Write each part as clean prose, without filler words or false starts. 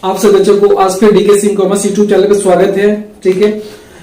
आप सब बच्चों को आज के DK Singh commerce YouTube channel पे स्वागत है। ठीक है,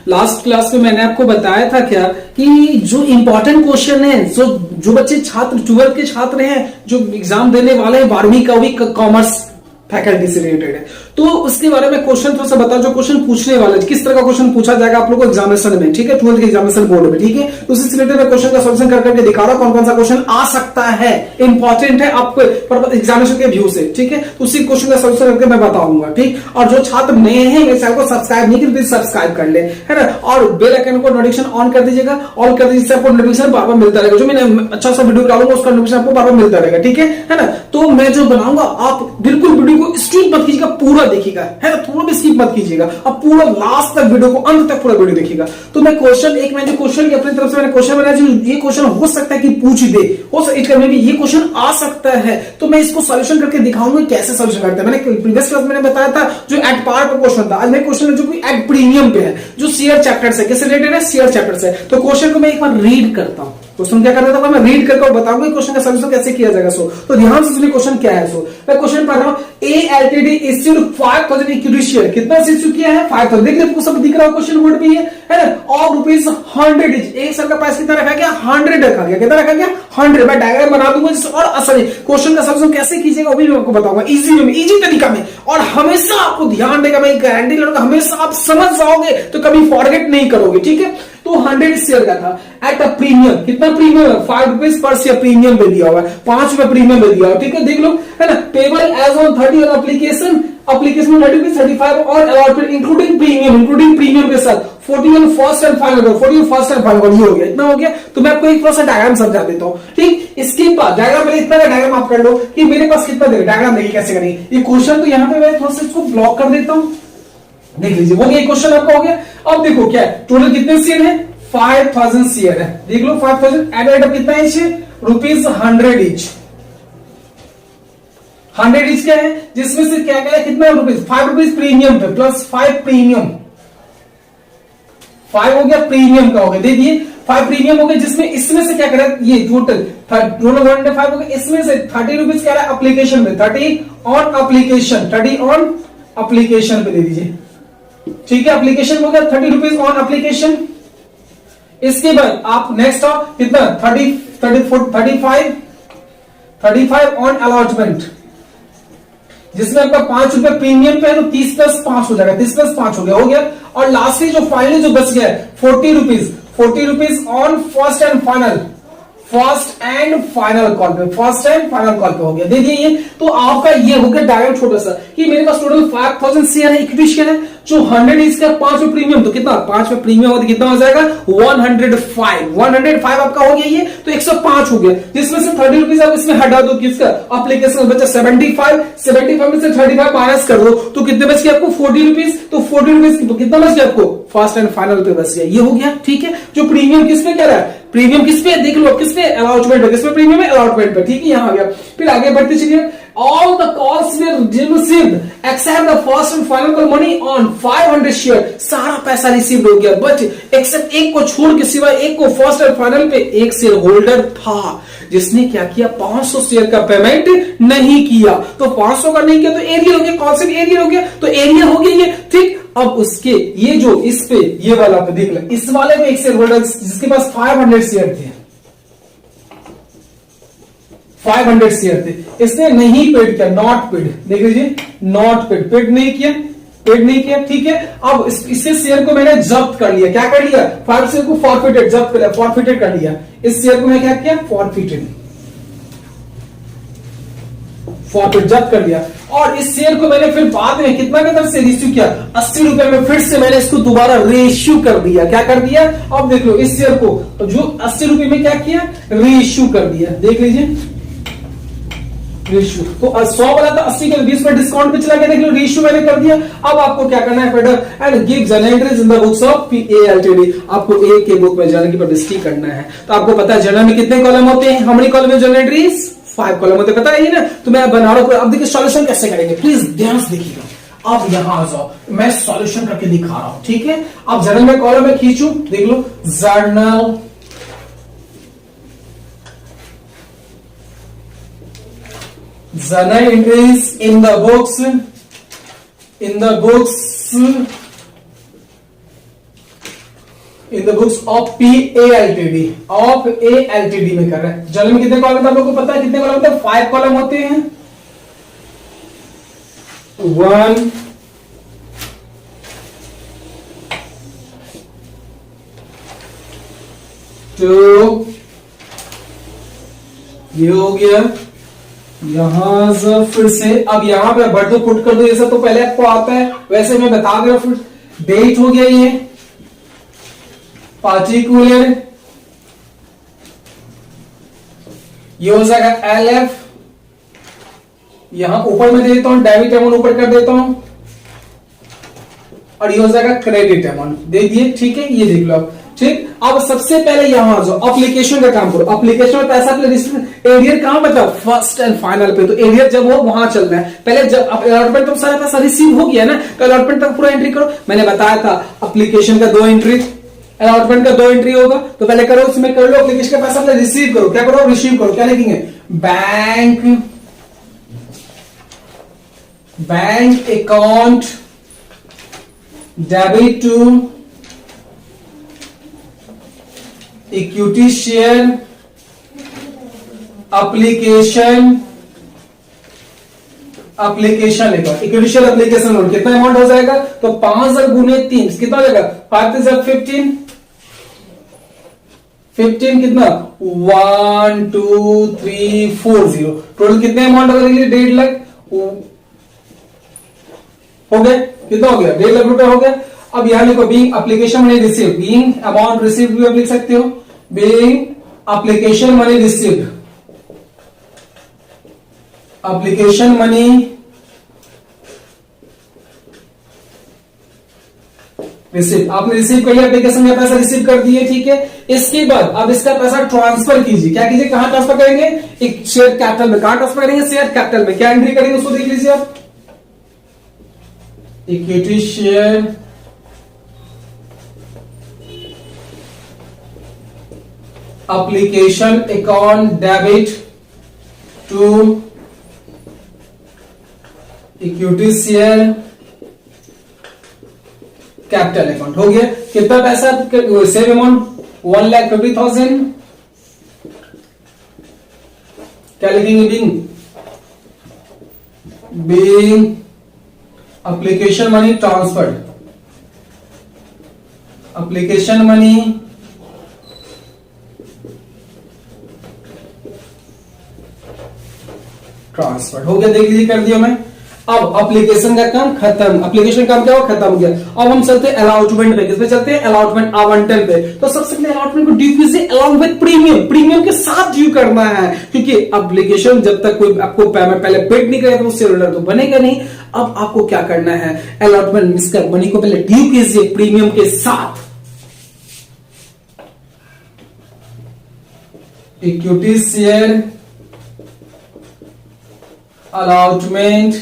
लास्ट क्लास में मैंने आपको बताया था क्या कि जो इंपॉर्टेंट क्वेश्चन है, जो बच्चे छात्र 12th के छात्र हैं जो एग्जाम देने वाले हैं 12वीं का, भी कॉमर्स फैकल्टी से रिलेटेड है, तो उसके बारे में क्वेश्चन थोड़ा सा बताओ। जो क्वेश्चन पूछने वाला है, किस तरह का क्वेश्चन पूछा जाएगा आप लोगों को एग्जामिनेशन में, ठीक है, 12th के एग्जामिनेशन बोर्ड में, ठीक है। तो उसी से रिलेटेड मैं क्वेश्चन का सॉल्यूशन कर करके दिखा रहा हूं, कौन कौन सा क्वेश्चन आ सकता है, इंपॉर्टेंट है आपको एग्जामिनेशन के व्यू से, ठीक है। तो उसी क्वेश्चन का सॉल्यूशन करके मैं बताऊंगा, ठीक। और जो छात्र नए हैं मेरे चैनल को सब्सक्राइब नहीं किए, सब्सक्राइब कर ले, है ना, और बेल आइकन को नोटिफिकेशन ऑन कर दीजिएगा, ऑन कर दीजिए, आपको नोटिफिकेशन बार बार मिलता रहेगा। जो मैंने अच्छा सा वीडियो डालूंगा उसका नोटिफिकेशन आपको बार बार मिलता रहेगा, ठीक है ना। तो मैं जो बनाऊंगा आप बिल्कुल वीडियो को स्किप मत कीजिएगा, पूरा देखिएगा, है ना, थोड़ा भी स्किप मत कीजिएगा, अब पूरा लास्ट तक वीडियो को, अंत तक पूरा वीडियो देखिएगा। तो मैं क्वेश्चन एक, मैंने क्वेश्चन अपनी तरफ से मैंने क्वेश्चन बनाया, जो ये क्वेश्चन हो सकता है कि पूछ दे, हो सकता है ये क्वेश्चन आ सकता है, तो मैं इसको सॉल्यूशन करके दिखाऊंगा कैसे सॉल्यूशन करते हैं। मैंने प्रीवियस क्लास में बताया था जो एट पार पे क्वेश्चन था, आज मैं क्वेश्चन जो एट प्रीमियम पे है, जो शेयर चैप्टर से, किससे रिलेटेड है, शेयर चैप्टर से। तो क्वेश्चन को मैं एक बार रीड करता हूं, क्वेश्चन क्या करता था मैं रीड करके बताऊंगा क्वेश्चन का सॉल्यूशन कैसे किया जाएगा। सो तो ध्यान से सुनिए क्वेश्चन क्या है। सो मैं क्वेश्चन पढ़ रहा हूं, ए एलटीडी इश्यूड 5000 इक्विटी शेयर, कितना इश्यू किया है 5000, देखिए आपको सब दिख रहा है, क्वेश्चन वर्ड भी है ना, और ₹100 एक शेयर का प्राइस कितना रखा गया, 100 रखा गया, कितना रखा गया 100। मैं डायग्राम बना दूंगा जिससे और आसानी, क्वेश्चन का सॉल्यूशन कैसे कीजिएगा वो भी मैं आपको बताऊंगा इजी तरीका में, और हमेशा आपको ध्यान देगा, मैं गारंटी लूंगा, हमेशा आप समझ जाओगे तो कभी फॉरगेट नहीं करोगे, ठीक है। तो 100 शेयर का था एट अ प्रीमियम, कितना प्रीमियम है, ₹5 पर शेयर प्रीमियम पे दिया हुआ है, ₹5 प्रीमियम पे दिया हुआ है, ठीक है, देख लो, है ना। पेबल एज ऑन 30 और एप्लीकेशन में 30 35 और अलॉटमेंट इंक्लूडिंग प्रीमियम के साथ 41 first and final, 41 first and final, ये हो गया, इतना हो गया। तो मैं आपको एक थोड़ा सा डायग्राम समझा देता हूं, ठीक। इसके बाद डायग्राम में इतना डायग्राम आप कर लो कि मेरे पास कितना देगा डायग्राम, देखिए कैसे करेंगे ये क्वेश्चन। तो यहां पे मैं थोड़ा सा इसको ब्लॉक कर देता हूं, देख लीजिए, वो ये क्वेश्चन आपका हो गया। अब देखो क्या है, टोटल कितने शेयर है, 5000 शेयर है, देख लो 5000 एड कितना है, ₹100 ईच, 100 ईच क्या है, जिसमें से क्या क्या है, कितना रुपीज, ₹5 प्रीमियम पे प्लस 5 प्रीमियम, 5 हो गया प्रीमियम का हो गया, देखिए 5 प्रीमियम हो गया, जिसमें इसमें से क्या करें, ये टोटल 5 हो गया, इसमें से ₹30 क्या है एप्लीकेशन में, 30 ऑन एप्लीकेशन पे दे दीजिए, ठीक है, एप्लीकेशन हो गया ₹30 ऑन एप्लीकेशन। इसके बाद आप नेक्स्ट कितना 35 ऑन अलॉटमेंट, जिसमें आपका ₹5 प्रीमियम पे है, तो 30 + 5 हो जाएगा, 30 + 5 हो गया। और लास्टली जो फाइनली जो बच गया है ₹40 on first and final call पे हो गया, देखिए ये। तो आपका ये हो गया डायग्राम छोटा सा कि मेरे पास टोटल 5000 शेयर है, इक्विटी शेयर है, जो 100 इसका 5 प्रीमियम, तो कितना 5 प्रीमियम होता कितना हो जाएगा 105 आपका हो गया ये, तो 105 हो गया, जिसमें से ₹30 आप इसमें हटा दो, किसका एप्लीकेशन बचा 75 में से 35 माइनस कर दो, तो कितने बच गए आपको ₹40, तो ₹40 तो कितना बच गया आपको फर्स्ट एंड फाइनल पे बच गया, ये हो गया, ठीक है। जो प्रीमियम किस पे कह रहा है, प्रीमियम किस पे देख लो, किस पे अलॉटमेंट पे, किस पे प्रीमियम है अलॉटमेंट पे, ठीक है, यहां आ गया। फिर आगे बढ़ते चलिए, all the calls were received except the first and final call money on 500 share, सारा पैसा रिसीव हो गया, बट एक्सेप्ट एक को छोड़ के, सिवाय एक को फर्स्ट एंड फाइनल पे एक शेयर होल्डर था जिसने क्या किया 500 शेयर का पेमेंट नहीं किया। तो 500 का नहीं किया तो एरियर हो गया, कौन सा एरियर हो गया, तो एरियर हो गया ये, ठीक। अब उसके ये जो इस पे ये वाला पे देख लो, इस वाले में एक शेयर होल्डर जिसके पास 500 शेयर थे, 500 शेयर थे, इसने नहीं पेड किया, नॉट पेड, देख लीजिए, नॉट पेड, पेड नहीं किया, ठीक है। अब इससे शेयर को मैंने जब्त कर लिया, क्या कर लिया, 5 शेयर को फॉरफिटेड, जब्त कर लिया, फॉरफिटेड कर लिया, इस शेयर को मैं क्या किया, फॉरफिटेड जब्त कर लिया। और इस शेयर को मैंने फिर बाद में कितना के तरफ से इश्यू किया, ₹80 में, फिर से मैंने इसको दोबारा रीइश्यू कर दिया, क्या कर दिया, अब देख लो इस शेयर को जो ₹80 में क्या किया, रीइश्यू कर दिया, देख लीजिए रीइश्यू। तो 100 वाला था, 80 के 20 पर डिस्काउंट पे चला गया, देख लो रीइश्यू मैंने कर दिया। अब आपको क्या करना है, फेडर and give journal entries in the books of PA LTD, आपको ए के बुक में जर्नल की पब्लिसिटी करना है। तो आपको पता है जर्नल में कितने कॉलम होते हैं, हाउ मेनी कॉलम में जर्नल एंट्रीज, 5 कॉलम होते, पता है ना। तो मैं बना रहा हूं, अब देखिए सॉल्यूशन कैसे करेंगे, प्लीज ध्यान से देखिएगा। अब यहां आ जाओ, मैं सॉल्यूशन करके दिखा रहा हूं, ठीक है। अब जर्नल में कॉलम में खींचू, देख लो journal entries in the books in the books of PALTD, ऑफ ALTD में कर रहा है। जनरल में कितने कॉलम, आप लोगों को पता है कितने कॉलम होते हैं? 5 कॉलम होते हैं। 1 2, ये हो गया। यहां से फिर से अब यहां पे बढ़ दो, पुट कर दो, ये सब तो पहले आपको आता है, वैसे मैं बता दे रहा हूं। फिर डेट हो गया, ये पार्टिकुलर, ये हो जाएगा LF, यहां ऊपर में दे देता हूं, डेबिट अमाउंट ऊपर कर देता हूं, और ये हो जाएगा क्रेडिट अमाउंट, दे दिए। ठीक है, ये देख लो आप। ठीक, अब सबसे पहले यहां जो एप्लीकेशन का काम करो, एप्लीकेशन में पैसा एरियर कहां मतलब फर्स्ट एंड फाइनल पे, तो एरियर जब हो वहां चलना है। पहले जब अलॉटमेंट तो सारा पैसा रिसीव हो गया ना, तो अलॉटमेंट तक पूरा एंट्री करो। मैंने बताया था एप्लीकेशन का 2 एंट्री, अलॉटमेंट का 2 एंट्री होगा, तो पहले करो, उसमें कर लो एप्लीकेशन का पैसा, पहले रिसीव करो। क्या करो? रिसीव करो। क्या लिखेंगे? Bank account debit to equity share application लिखा, इक्विटी शेयर एप्लीकेशन लोन। कितना अमाउंट हो जाएगा? तो 5000 गुने 3 कितना हो जाएगा? 5 15 कितना? 1 2 3 4 0। टोटल कितने अमाउंट हो गया? 1.5 लाख हो गया। कितना हो गया? 1.5 लाख रुपए हो गया। अब यहां लिखो being application money receive, being amount receive भी आप लिख सकते हो, being application money receive, application money receive, आपने रिसीव कर लिया, एप्लीकेशन का पैसा रिसीव कर दिए। ठीक है, इसके बाद अब इसका पैसा ट्रांसफर कीजिए। क्या कीजिए? कहां ट्रांसफर करेंगे? एक शेयर कैपिटल में। कहां ट्रांसफर करेंगे? शेयर कैपिटल में। क्या एंट्री करेंगे उसको देख लीजिए आप, equity share application account debit to equity share capital account. हो गया। कितना पैसा? Same amount 1,50,000। क्या लिखेंगे? Being application money transferred, application money transfer. हो गया, देख लीजिए, कर दिया मैं। अब एप्लीकेशन का काम खत्म, एप्लीकेशन काम क्या हुआ? खत्म हो गया। अब हम चलते हैं अलॉटमेंट पे। किस पे चलते हैं? अलॉटमेंट, आवंटन पे। तो सबसे पहले अलॉटमेंट को ड्यू कीजिए अलॉन्ग विद प्रीमियम, प्रीमियम के साथ ड्यू करना है, क्योंकि एप्लीकेशन जब तक कोई आपको पेमेंट पहले पेड नहीं करेगा तो शेयर होल्डर तो बनेगा नहीं। अब आपको क्या करना है? अलॉटमेंट इसका मनी को पहले ड्यू कीजिए प्रीमियम के साथ। Equity share allotment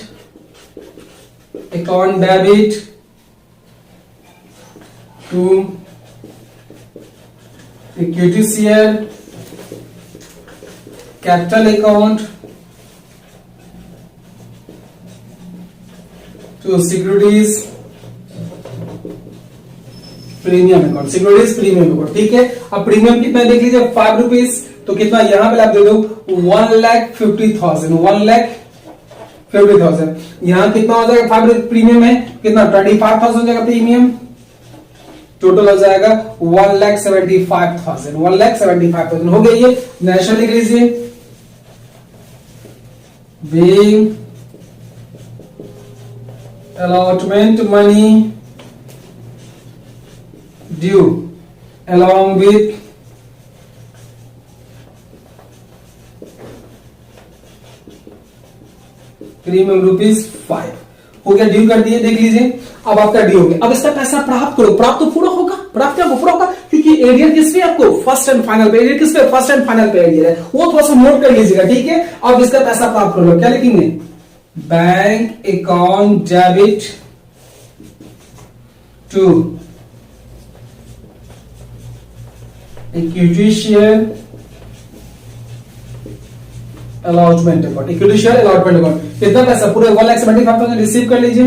account debit to equity share capital account to securities premium account, securities premium account. ठीक है, अब प्रीमियम कितना देख लीजिए, 5 रुपीज। तो कितना यहां पे आप दे दो 1,50,000, 1,50,000। यहां कितना हो जाएगा? 5 प्रीमियम है, कितना 25,000 हो जाएगा प्रीमियम। टोटल हो जाएगा 1,75,000, 1,75,000 हो गया। ये नेशनल लिख लीजिए, being allotment money due along with premium ₹5 हो गया, ड्यू कर दिए। देख लीजिए, अब आपका ड्यू हो गया। अब इसका पैसा प्राप्त करो। प्राप्त तो पूरा होगा, प्राप्त क्या पूरा होगा, क्योंकि एरियर किस पे आपको? फर्स्ट एंड फाइनल पे। एरियर किस पे? फर्स्ट एंड फाइनल पे एरियर है, वो थोड़ा सा नोट कर लीजिएगा। ठीक है, अब इसका पैसा प्राप्त करो। क्या लिखेंगे? Bank account debit to equity share allotment account, equity share allotment account. कितना पैसा? पूरे 1,75,000 रिसीव कर लीजिए।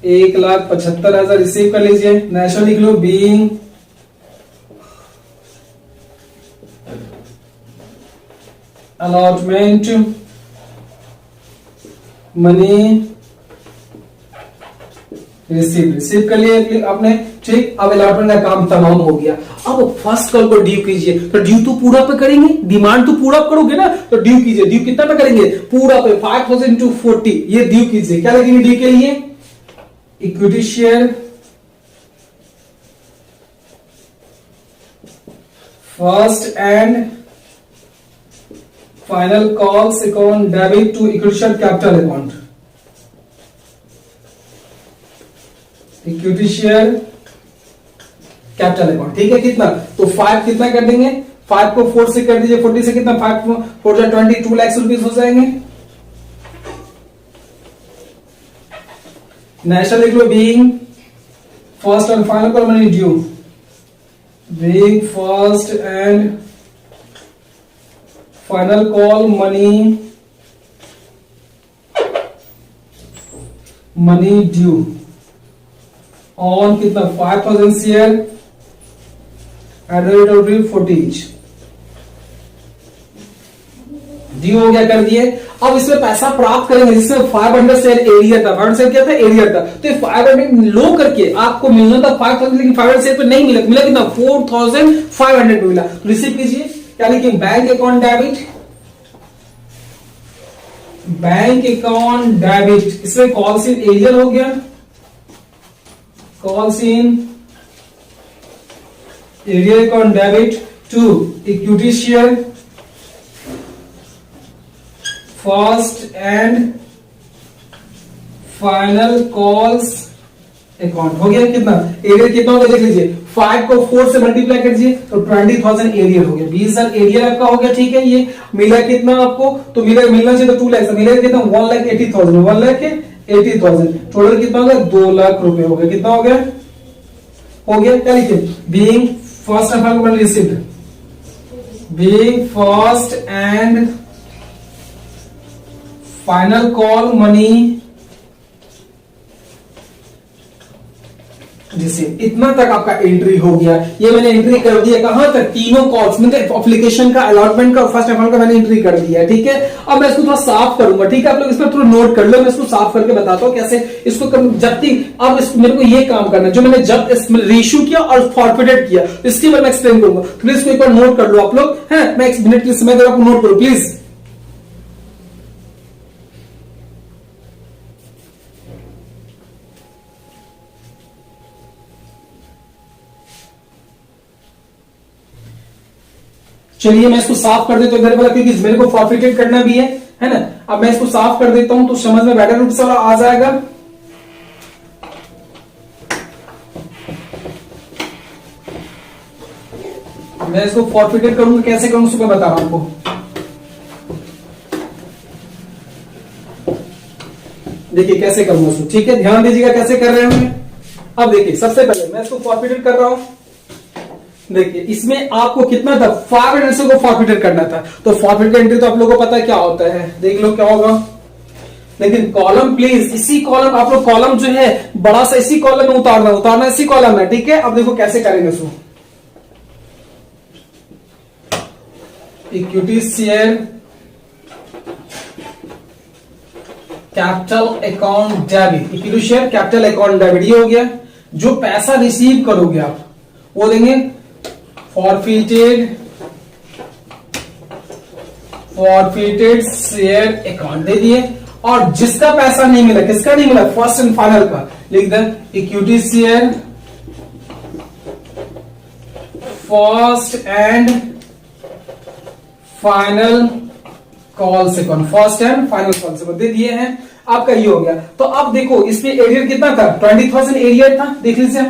1,75,000 रिसीव कर लीजिए। नेशनल लिख लो, बीइंग अलॉटमेंट मनी रिसीव कर लिए आपने, ठीक। अब अलॉटमेंट का काम तमाम हो गया। अब फर्स्ट कॉल को ड्यू कीजिए, तो ड्यू तो पूरा पे करेंगे, डिमांड तो पूरा करोगे ना, तो ड्यू कीजिए। ड्यू कितना पे करेंगे? पूरा पे 5,000 to 40 ये ड्यू कीजिए। क्या लगेंगे ड्यू के लिए? Equity share, first and final calls account debit to equity share capital account, equity share capital account, ठीक है। कितना? तो 5 कितना कर देंगे? 5 को 4 से कर दीजिए, 40 से कितना? 5 4 22 लाख रुपीज हो जाएंगे। नेशनल लिख लो, being first and final call money due, being first and final call money due on कितना? 5,000 share at the rate of 40 each. Due हो गया, कर दिए। अब इसमें पैसा प्राप्त करेंगे जिसमें 500 शेयर एरिया था। 500 शेयर क्या था? एरिया था। तो 500 लो करके आपको मिलना था 5,000, लेकिन 500 शेयर पे नहीं मिला कितना? 4,500 मिला। तो रिसीव कीजिए। क्या लिखिए? Bank account debit, bank account debit. इसमें कॉल सी एरियर हो गया, calls in area account debit to equity share first and final calls account। हो गया। कितना एरिया कितना होगा देख लीजिए। 5 को 4 से मल्टीप्लाई कर दीजिए तो 20,000 एरिया हो गया। 20,000 एरिया आपका हो गया, ठीक है। ये मिला कितना आपको? तो मिलना चाहिए तो 2 लाख, मिलेगा कितना? 1,80,000, 1,80,000। टोटल कितना हो गया? 2 लाख रुपए हो गया। कितना हो गया? हो गया। क्या लिखिए? Being first and final received, being first and final call money receive. इतना तक आपका एंट्री हो गया। ये मैंने एंट्री कर दिया कहां तक? तीनों कॉल्स मतलब एप्लीकेशन का, अलॉटमेंट का, फर्स्ट अमाउंट का मैंने एंट्री कर दिया, ठीक है। अब मैं इसको थोड़ा साफ करूंगा, ठीक है। आप लोग इस पर थोड़ा नोट कर लो, मैं इसको साफ करके बताता हूं कैसे इसको जब्ती। अब मेरे को ये काम करना जो मैंने जब रेशियो किया और फॉरफिटेड किया, इसके बारे में एक्सप्लेन करूंगा। प्लीज इसको एक बार नोट कर लो आप लोग, है। मैं 1 मिनट के समय आपको नोट करो प्लीज। चलिए मैं इसको साफ कर देता हूं मेरे वाला, क्योंकि मेरे को फॉरफिटेड करना भी है ना। अब मैं इसको साफ कर देता हूं तो समझ में बेटर रूप से आ जाएगा। मैं इसको फॉरफिटेड करूंगा, कैसे करूंगा उसको बता रहा हूं आपको। देखिए कैसे करूंगा उसको, ठीक है। ध्यान दीजिएगा कैसे कर रहे हैं। अब देखिए सबसे पहले मैं इसको फॉरफिटेड कर रहा हूं। देखिए इसमें आपको कितना था? 500 को फॉरफिटेड करना था। तो फॉरफिट एंट्री तो आप लोगों को पता है क्या होता है, देख लो क्या होगा। लेकिन कॉलम प्लीज इसी कॉलम, आप लोग कॉलम जो है बड़ा सा इसी कॉलम में उतारना इसी कॉलम में, ठीक है। अब देखो कैसे करेंगे इसको। Equity share capital account debit, equity share capital account debit, ये हो गया। जो पैसा रिसीव करोगे आप वो देंगे फॉरफिटेड शेयर अकाउंट दे दिए। और जिसका पैसा नहीं मिला, किसका नहीं मिला? फर्स्ट एंड फाइनल का, लिख दें equity share first and final calls account, first and final calls account दे दिए हैं। आपका ये हो गया। तो अब देखो इसमें एरियर कितना था? 20,000 एरियर था, देख लीजिए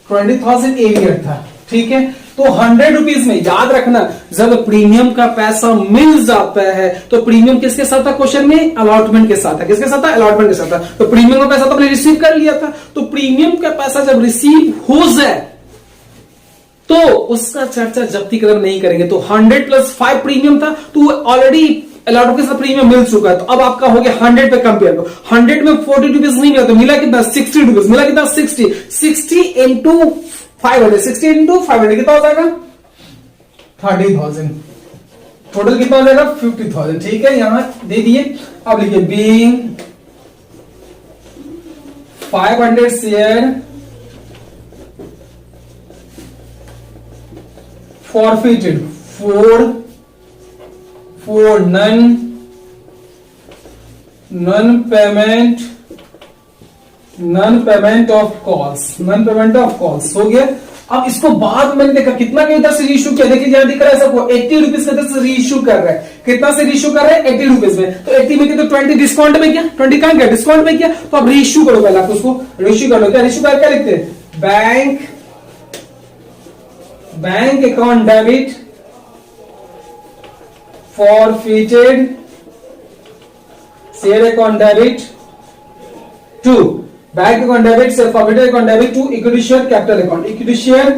20,000 एरियर था, ठीक है। तो 100 रुपीज में याद रखना, जब प्रीमियम का पैसा मिल जाता है तो प्रीमियम किसके साथ था? क्वेश्चन में अलॉटमेंट के साथ था। किसके साथ था? अलॉटमेंट के साथ था। तो प्रीमियम का पैसा तो हमने रिसीव कर लिया था। तो प्रीमियम का पैसा जब रिसीव हो जाए तो उसका चर्चा जब्ती कदम नहीं करेंगे। तो 100 + 5 प्रीमियम था, तो ऑलरेडी अलॉट के साथ प्रीमियम मिल चुका है, तो अब आपका हो गया 100 पे कंपेयर करो। 100 में 40 रुपीज नहीं मिला तो मिला कितना 60 रुपीज, मिला कितना 60 इंटू 500, 60 इंटू 500 कितना हो जाएगा 30,000, टोटल कितना हो जाएगा 50,000। ठीक है, यहां दे दिए। अब लिखिए being 500 share forfeited for non payment of calls हो गया। अब इसको बाद में देखा कितना के इधर से रीइश्यू किया, देखिए यहां दिख रहा है सबको 80 रुपीज का से रीइश्यू कर रहा है। कितना से रीइश्यू कर रहा है 80 रुपीज में, तो 80 में कितना 20 डिस्काउंट में किया, 20 कहां गया डिस्काउंट में किया, तो अब रीइश्यू करो पहले, आप उसको रीइश्यू कर लो। क्या रीइश्यू कर क्या लिखते हैं, bank account debit forfeited share account debit to bank account debit से forfeited account debit to equity share capital account, equity share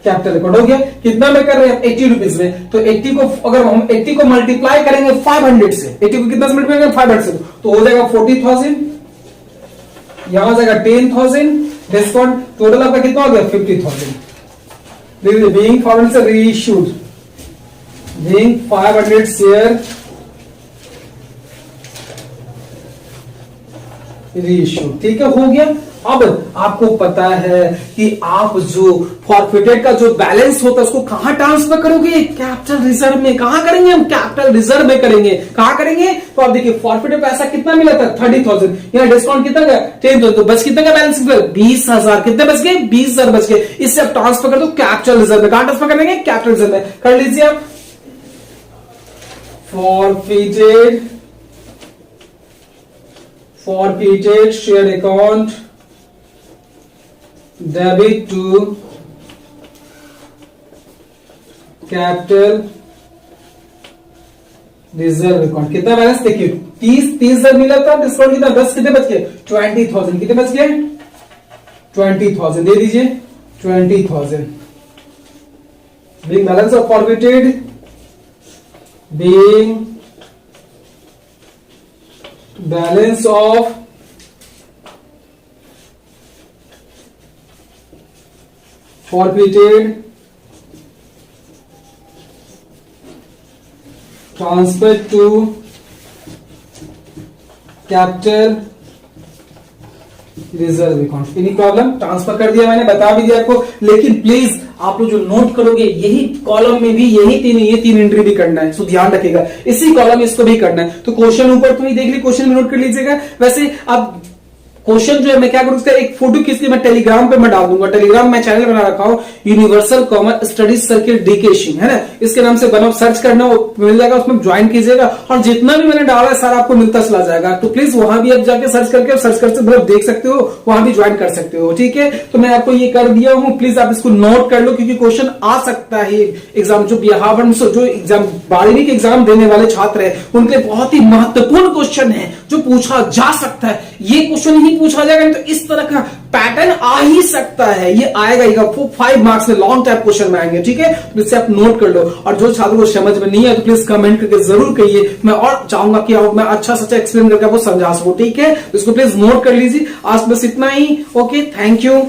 capital account हो गया। कितना में कर रहे हैं 80 रुपीज में, तो 80 को अगर हम 80 को मल्टीप्लाई करेंगे 500 से, 80 को कितना से मल्टीप्लाई करेंगे 500 से, तो हो जाएगा 40,000, यहां हो जाएगा 10,000 डिस्काउंट, टोटल आपका कितना हो गया 50,000। बीइंग 500 से रीइश्यूड, बीइंग 500 शेयर रीइश्यूड। ठीक है, हो गया। अब आपको पता है कि आप जो फॉरफिटेड का जो बैलेंस होता है उसको कहां ट्रांसफर करोगे, कैपिटल रिजर्व में। कहां करेंगे हम, कैपिटल रिजर्व में करेंगे। कहां करेंगे, तो आप देखिए फॉरफिटेड पैसा कितना मिला था 30,000, यहाँ डिस्काउंट कितना गया 10,000, तो बच कितना का बैलेंस 20,000, कितने बच गए 20,000 बच गए। इससे आप ट्रांसफर कर दो कैपिटल रिजर्व में। कहां ट्रांसफर करेंगे कैपिटल रिजर्व में, कर लीजिए आप। forfeited share account debit to capital reserve account. कितना बैलेंस देखिए 30,000 मिला था, डिस्काउंट कितना 10, कितने बच गए 20,000, कितने बच गए 20,000, दे दीजिए 20,000। Being balance of forfeited, being balance of forfeited transfer to capital reserve account. Any problem, transfer कर दिया मैंने, बता भी दिया आपको। लेकिन प्लीज आप लोग जो नोट करोगे यही कॉलम में भी ये तीन एंट्री भी करना है, तो ध्यान रखिएगा इसी कॉलम में इसको भी करना है। तो क्वेश्चन ऊपर तो ही देख ली, क्वेश्चन में नोट कर लीजिएगा। वैसे अब क्वेश्चन जो है मैं क्या करूं, उसका एक फोटो खींच के मैं टेलीग्राम पे मैं डाल दूंगा। टेलीग्राम में चैनल बना रखा हूं universal common studies circle DK Singh, है ना, इसके नाम से बना, सर्च करना मिल जाएगा, उसमें ज्वाइन कीजिएगा और जितना भी मैंने डाला है सारा आपको मिलता चला जाएगा। तो प्लीज वहां भी आप जाके सर्च करके मतलब देख सकते हो, वहां भी ज्वाइन कर सकते हो। ठीक है, तो मैं आपको ये कर दिया हूं, प्लीज आप इसको नोट कर लो क्योंकि क्वेश्चन आ सकता है एग्जाम। जो बिहार जो एग्जाम 12वीं के एग्जाम देने वाले छात्र है उनके लिए बहुत ही महत्वपूर्ण क्वेश्चन है जो पूछा जा सकता है। ये क्वेश्चन ही पूछा जाएगा, तो इस तरह का पैटर्न आ ही सकता है, ये आएगा 5 मार्क्स में, लॉन्ग टाइप क्वेश्चन में आएंगे। ठीक है, तो इससे आप नोट कर लो। और जो छात्रों को समझ में नहीं है तो प्लीज कमेंट करके जरूर कहिए, मैं और चाहूंगा कि मैं अच्छा सच्चा एक्सप्लेन करके आपको समझा सकूं। ठीक है, तो इसको प्लीज नोट कर लीजिए। आज बस इतना ही। Okay, thank you.